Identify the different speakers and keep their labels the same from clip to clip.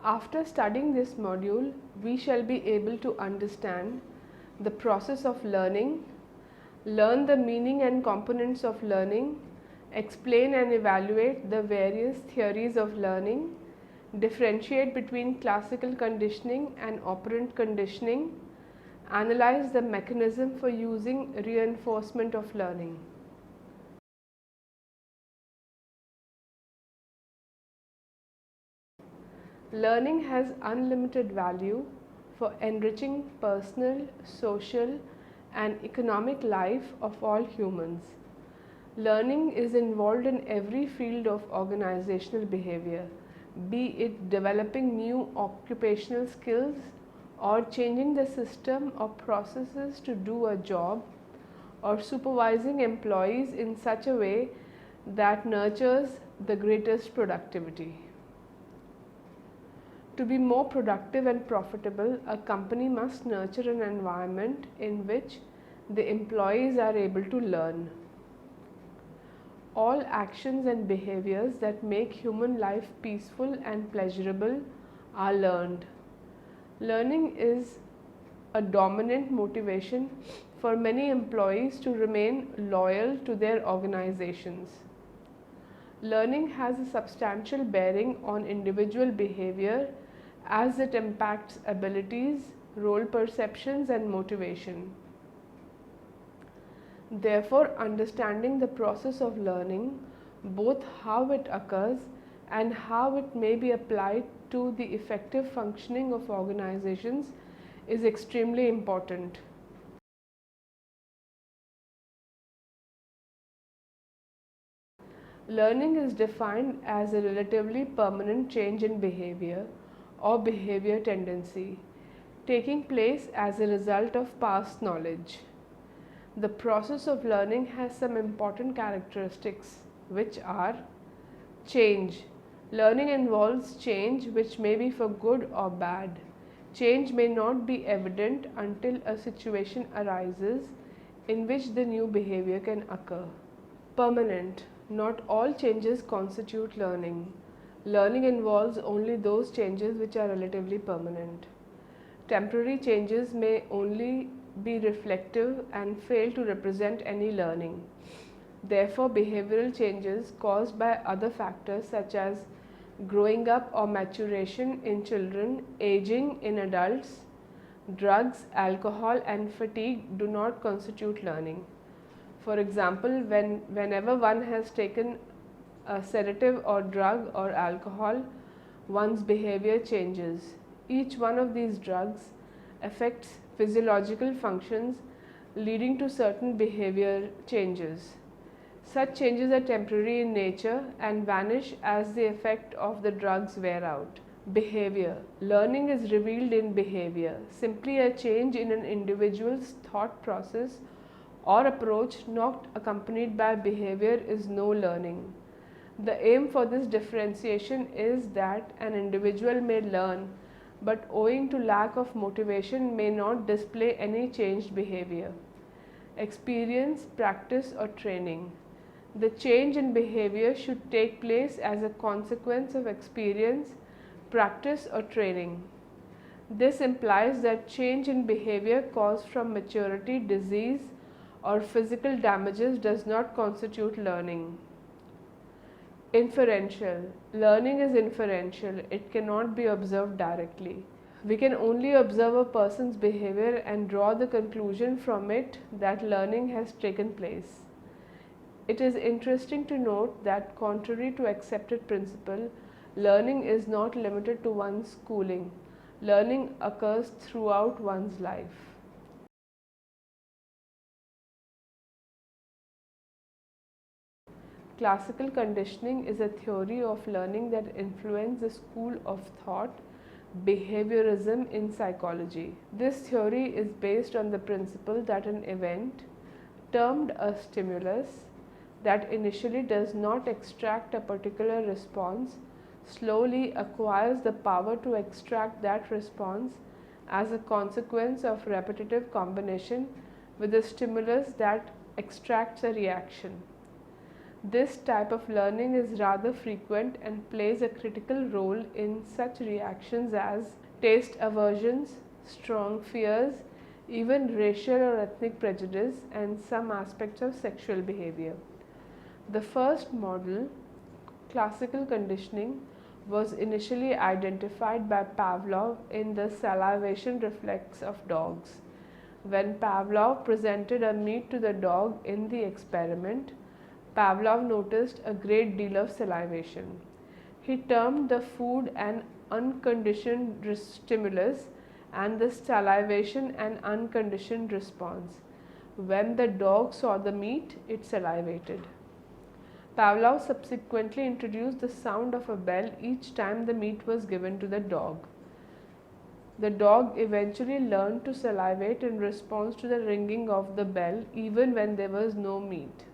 Speaker 1: After studying this module, we shall be able to understand the process of learning, learn the meaning and components of learning, explain and evaluate the various theories of learning, differentiate between classical conditioning and operant conditioning, analyze the mechanism for using reinforcement of learning. Learning has unlimited value for enriching personal, social, and economic life of all humans. Learning is involved in every field of organizational behavior, be it developing new occupational skills or changing the system or processes to do a job, or supervising employees in such a way that nurtures the greatest productivity. To be more productive and profitable, a company must nurture an environment in which the employees are able to learn. All actions and behaviors that make human life peaceful and pleasurable are learned. Learning is a dominant motivation for many employees to remain loyal to their organizations. Learning has a substantial bearing on individual behavior as it impacts abilities, role perceptions, and motivation. Therefore, understanding the process of learning, both how it occurs and how it may be applied to the effective functioning of organizations, is extremely important. Learning is defined as a relatively permanent change in behavior or behavior tendency, taking place as a result of past knowledge. The process of learning has some important characteristics, which are change. Learning involves change which may be for good or bad. Change may not be evident until a situation arises in which the new behavior can occur. Permanent. Not all changes constitute learning. Learning involves only those changes which are relatively permanent. Temporary changes may only be reflective and fail to represent any learning. Therefore, behavioral changes caused by other factors such as growing up or maturation in children, aging in adults, drugs, alcohol, and fatigue do not constitute learning. For example, whenever one has taken a sedative or drug or alcohol, one's behavior changes. Each one of these drugs affects physiological functions leading to certain behavior changes. Such changes are temporary in nature and vanish as the effect of the drugs wear out. Behavior. Learning is revealed in behavior. Simply a change in an individual's thought process or approach not accompanied by behavior is no learning. The aim for this differentiation is that an individual may learn, but owing to lack of motivation may not display any changed behavior. Experience, practice, or training. The change in behavior should take place as a consequence of experience, practice, or training. This implies that change in behavior caused from maturity, disease, or physical damages does not constitute learning. Inferential. Learning is inferential. It cannot be observed directly. We can only observe a person's behavior and draw the conclusion from it that learning has taken place. It is interesting to note that contrary to accepted principle, learning is not limited to one's schooling. Learning occurs throughout one's life. Classical conditioning is a theory of learning that influenced the school of thought, behaviorism in psychology. This theory is based on the principle that an event, termed a stimulus, that initially does not extract a particular response, slowly acquires the power to extract that response as a consequence of repetitive combination with a stimulus that extracts a reaction. This type of learning is rather frequent and plays a critical role in such reactions as taste aversions, strong fears, even racial or ethnic prejudice, and some aspects of sexual behavior. The first model, classical conditioning, was initially identified by Pavlov in the salivation reflex of dogs. When Pavlov presented a meat to the dog in the experiment, Pavlov noticed a great deal of salivation. He termed the food an unconditioned stimulus and the salivation an unconditioned response. When the dog saw the meat, it salivated. Pavlov subsequently introduced the sound of a bell each time the meat was given to the dog. The dog eventually learned to salivate in response to the ringing of the bell even when there was no meat.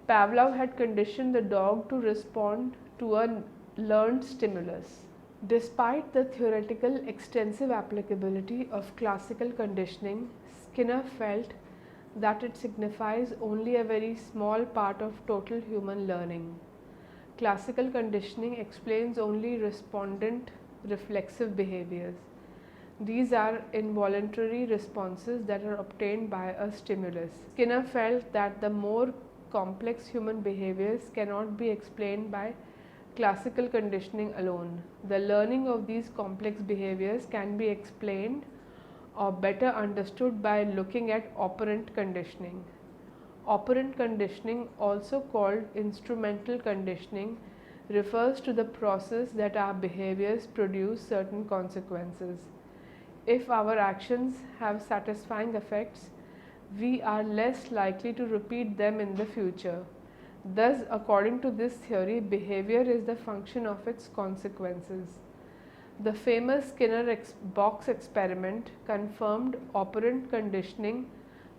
Speaker 1: Pavlov had conditioned the dog to respond to a learned stimulus. Despite the theoretical extensive applicability of classical conditioning, Skinner felt that it signifies only a very small part of total human learning. Classical conditioning explains only respondent reflexive behaviors. These are involuntary responses that are obtained by a stimulus. Skinner felt that the more complex human behaviors cannot be explained by classical conditioning alone. The learning of these complex behaviors can be explained or better understood by looking at operant conditioning. Operant conditioning, also called instrumental conditioning, refers to the process that our behaviors produce certain consequences. If our actions have satisfying effects, we are less likely to repeat them in the future. Thus, according to this theory, behavior is the function of its consequences. The famous Skinner box experiment confirmed operant conditioning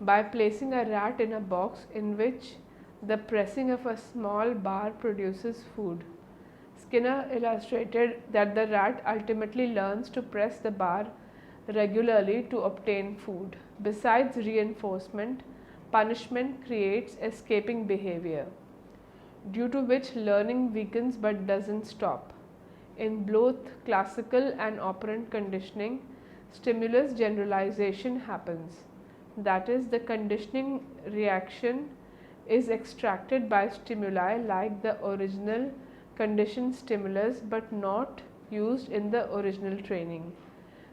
Speaker 1: by placing a rat in a box in which the pressing of a small bar produces food. Skinner illustrated that the rat ultimately learns to press the bar regularly to obtain food. Besides reinforcement, punishment creates escaping behavior, due to which learning weakens but doesn't stop. In both classical and operant conditioning, stimulus generalization happens. That is, the conditioning reaction is extracted by stimuli like the original conditioned stimulus but not used in the original training.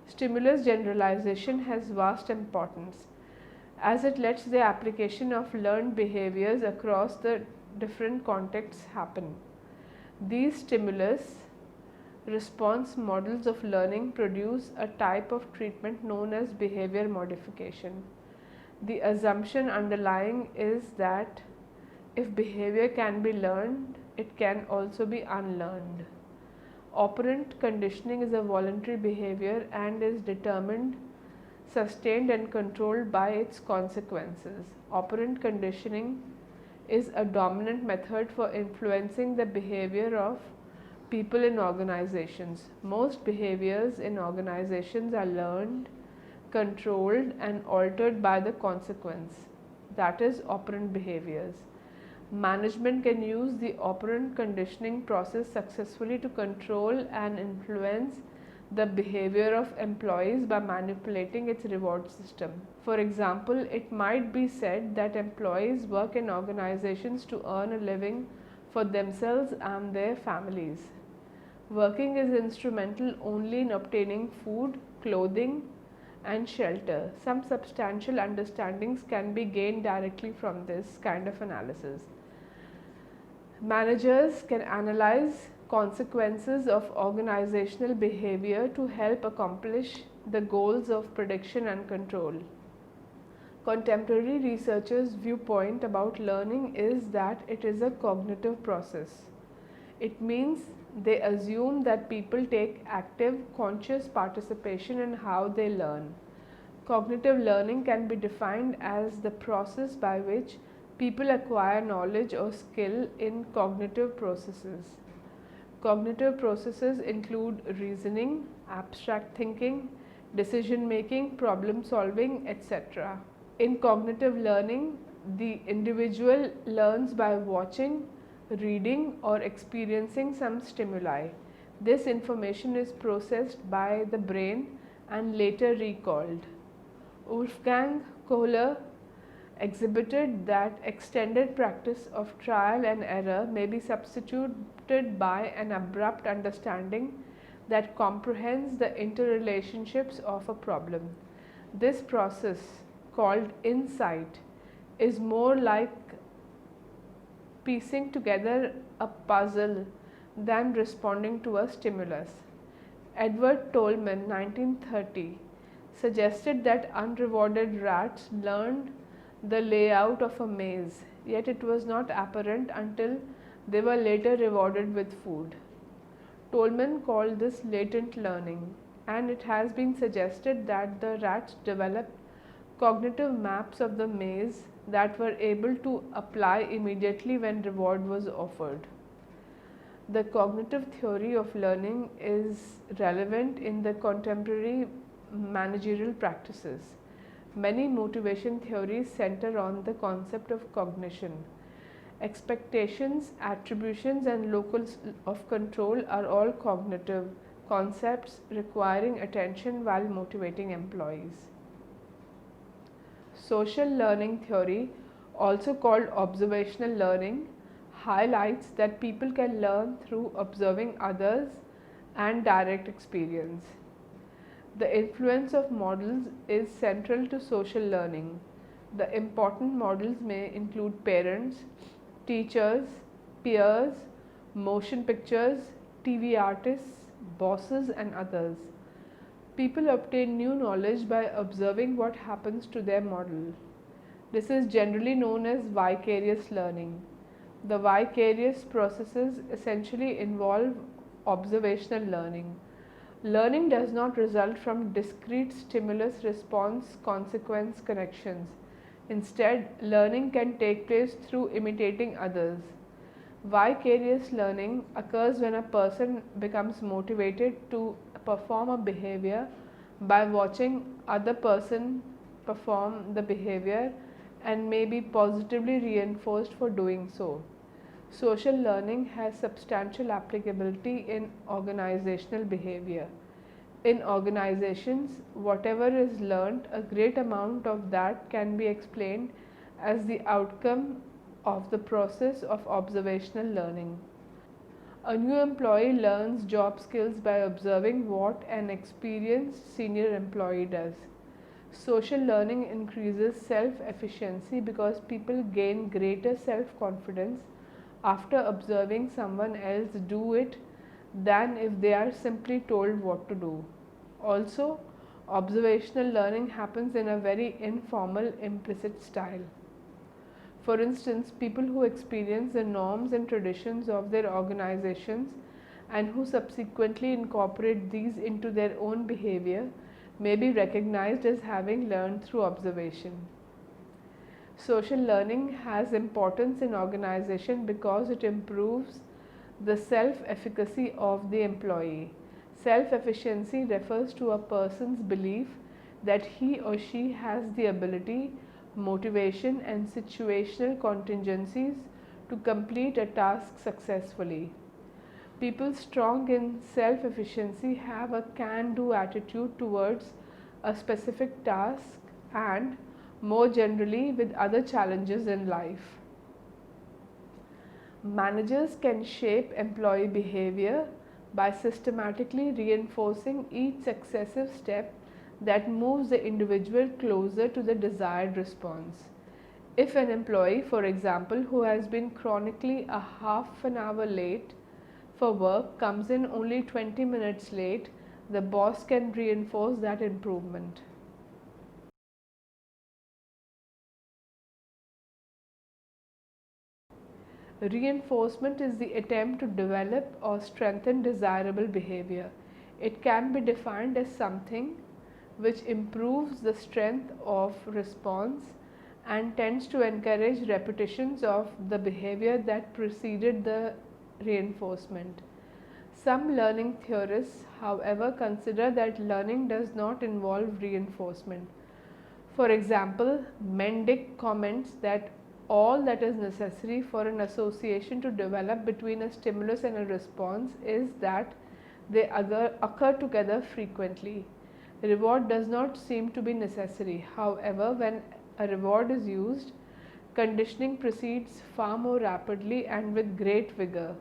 Speaker 1: Stimulus generalization has vast importance as it lets the application of learned behaviors across the different contexts happen. These stimulus response models of learning produce a type of treatment known as behavior modification. The assumption underlying is that if behavior can be learned, it can also be unlearned. Operant conditioning is a voluntary behavior and is determined, sustained and controlled by its consequences. Operant conditioning is a dominant method for influencing the behavior of people in organizations. Most behaviors in organizations are learned, controlled and altered by the consequence, that is, operant behaviors. Management can use the operant conditioning process successfully to control and influence the behavior of employees by manipulating its reward system. For example, it might be said that employees work in organizations to earn a living for themselves and their families. Working is instrumental only in obtaining food, clothing, and shelter. Some substantial understandings can be gained directly from this kind of analysis. Managers can analyze consequences of organizational behavior to help accomplish the goals of prediction and control. Contemporary researchers' viewpoint about learning is that it is a cognitive process. It means they assume that people take active, conscious participation in how they learn. Cognitive learning can be defined as the process by which people acquire knowledge or skill in cognitive processes. Cognitive processes include reasoning, abstract thinking, decision making, problem solving, etc. In cognitive learning, The individual learns by watching, reading, or experiencing some stimuli. This information is processed by the brain and later recalled. Wolfgang Kohler exhibited that extended practice of trial and error may be substituted by an abrupt understanding that comprehends the interrelationships of a problem. This process, called insight, is more like piecing together a puzzle than responding to a stimulus. Edward Tolman, 1930, suggested that unrewarded rats learned the layout of a maze, yet it was not apparent until they were later rewarded with food. Tolman called this latent learning, and it has been suggested that the rats developed cognitive maps of the maze that were able to apply immediately when reward was offered. The cognitive theory of learning is relevant in the contemporary managerial practices. Many motivation theories center on the concept of cognition. Expectations, attributions, and locus of control are all cognitive concepts requiring attention while motivating employees. Social learning theory, also called observational learning, highlights that people can learn through observing others and direct experience. The influence of models is central to social learning. The important models may include parents, teachers, peers, motion pictures, TV artists, bosses, and others. People obtain new knowledge by observing what happens to their model. This is generally known as vicarious learning. The vicarious processes essentially involve observational learning. Learning does not result from discrete stimulus response consequence connections. Instead, learning can take place through imitating others. Vicarious learning occurs when a person becomes motivated to perform a behavior by watching other person perform the behavior and may be positively reinforced for doing so. Social learning has substantial applicability in organizational behavior. In organizations, whatever is learned, a great amount of that can be explained as the outcome of the process of observational learning. A new employee learns job skills by observing what an experienced senior employee does. Social learning increases self-efficiency because people gain greater self-confidence after observing someone else do it than if they are simply told what to do. Also, observational learning happens in a very informal, implicit style. For instance, people who experience the norms and traditions of their organizations and who subsequently incorporate these into their own behavior may be recognized as having learned through observation. Social learning has importance in organization because it improves the self-efficacy of the employee. Self-efficiency refers to a person's belief that he or she has the ability, motivation, and situational contingencies to complete a task successfully. People strong in self-efficiency have a can-do attitude towards a specific task and, more generally, with other challenges in life. Managers can shape employee behavior by systematically reinforcing each successive step that moves the individual closer to the desired response. If an employee, for example, who has been chronically a half an hour late for work comes in only 20 minutes late, the boss can reinforce that improvement. Reinforcement is the attempt to develop or strengthen desirable behavior. It can be defined as something which improves the strength of response and tends to encourage repetitions of the behavior that preceded the reinforcement. Some learning theorists, however, consider that learning does not involve reinforcement. For example, Mendick comments that all that is necessary for an association to develop between a stimulus and a response is that they occur together frequently. Reward does not seem to be necessary. However, when a reward is used, conditioning proceeds far more rapidly and with great vigor.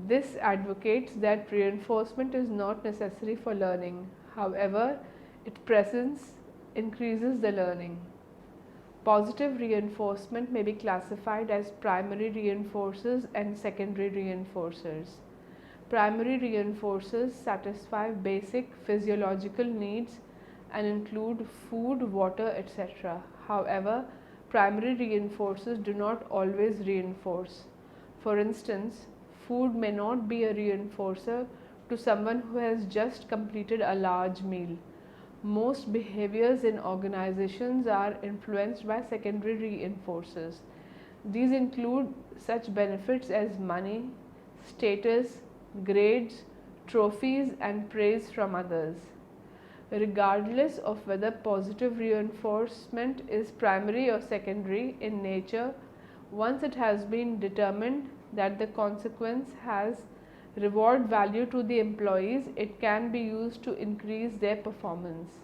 Speaker 1: This advocates that reinforcement is not necessary for learning. However, its presence increases the learning. Positive reinforcement may be classified as primary reinforcers and secondary reinforcers. Primary reinforcers satisfy basic physiological needs and include food, water, etc. However, primary reinforcers do not always reinforce. For instance, food may not be a reinforcer to someone who has just completed a large meal. Most behaviors in organizations are influenced by secondary reinforcers. These include such benefits as money, status, grades, trophies, and praise from others. Regardless of whether positive reinforcement is primary or secondary in nature, once it has been determined that the consequence has reward value to the employees, it can be used to increase their performance.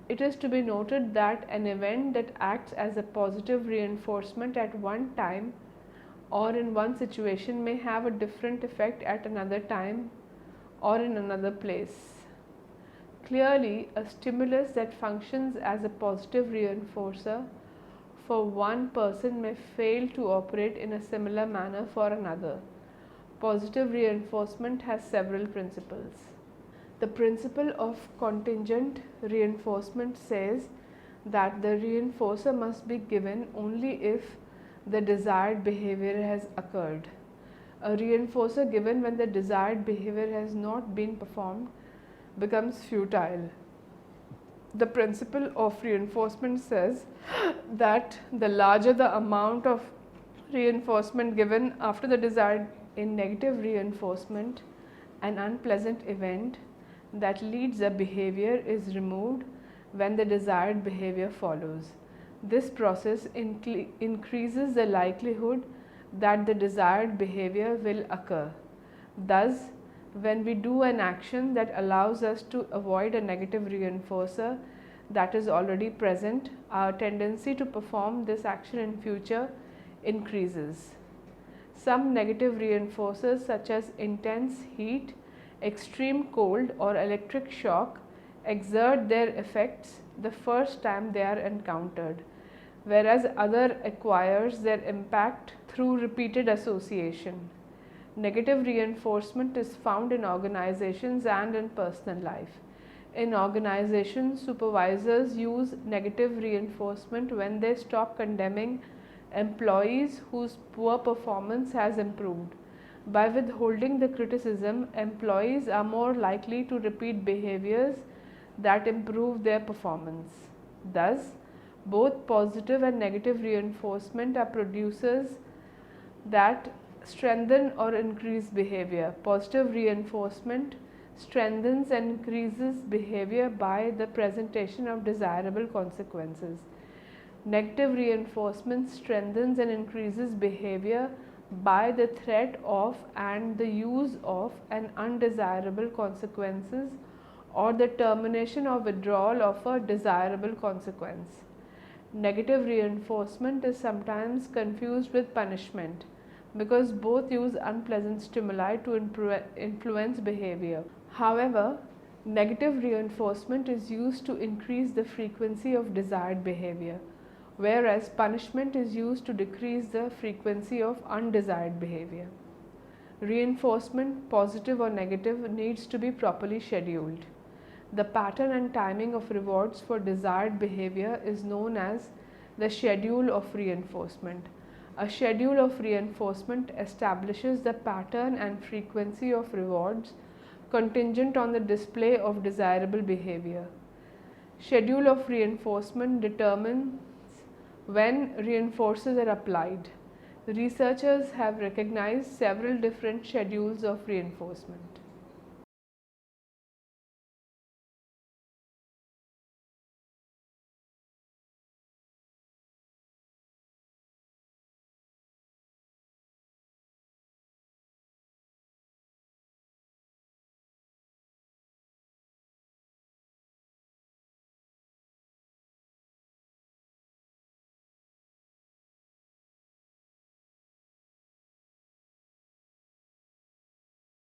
Speaker 1: It is to be noted that an event that acts as a positive reinforcement at one time or in one situation may have a different effect at another time or in another place. Clearly, a stimulus that functions as a positive reinforcer for one person may fail to operate in a similar manner for another. Positive reinforcement has several principles. The principle of contingent reinforcement says that the reinforcer must be given only if the desired behavior has occurred. A reinforcer given when the desired behavior has not been performed becomes futile. The principle of reinforcement says that the larger the amount of reinforcement given after the desired in negative reinforcement, an unpleasant event that leads a behavior is removed when the desired behavior follows. This process increases the likelihood that the desired behavior will occur. Thus, when we do an action that allows us to avoid a negative reinforcer that is already present, our tendency to perform this action in future increases. Some negative reinforcers such as intense heat, extreme cold or electric shock exert their effects the first time they are encountered, whereas other acquires their impact through repeated association. Negative reinforcement is found in organizations and in personal life. In organizations, supervisors use negative reinforcement when they stop condemning employees whose poor performance has improved. By withholding the criticism, employees are more likely to repeat behaviors that improve their performance. Thus, both positive and negative reinforcement are producers that strengthen or increase behavior. Positive reinforcement strengthens and increases behavior by the presentation of desirable consequences. Negative reinforcement strengthens and increases behavior by the threat of and the use of an undesirable consequences or the termination or withdrawal of a desirable consequence. Negative reinforcement is sometimes confused with punishment because both use unpleasant stimuli to influence behavior. However, negative reinforcement is used to increase the frequency of desired behavior, whereas punishment is used to decrease the frequency of undesired behavior. Reinforcement, positive or negative, needs to be properly scheduled. The pattern and timing of rewards for desired behavior is known as the schedule of reinforcement. A schedule of reinforcement establishes the pattern and frequency of rewards contingent on the display of desirable behavior. Schedule of reinforcement determines when reinforcers are applied. Researchers have recognized several different schedules of reinforcement.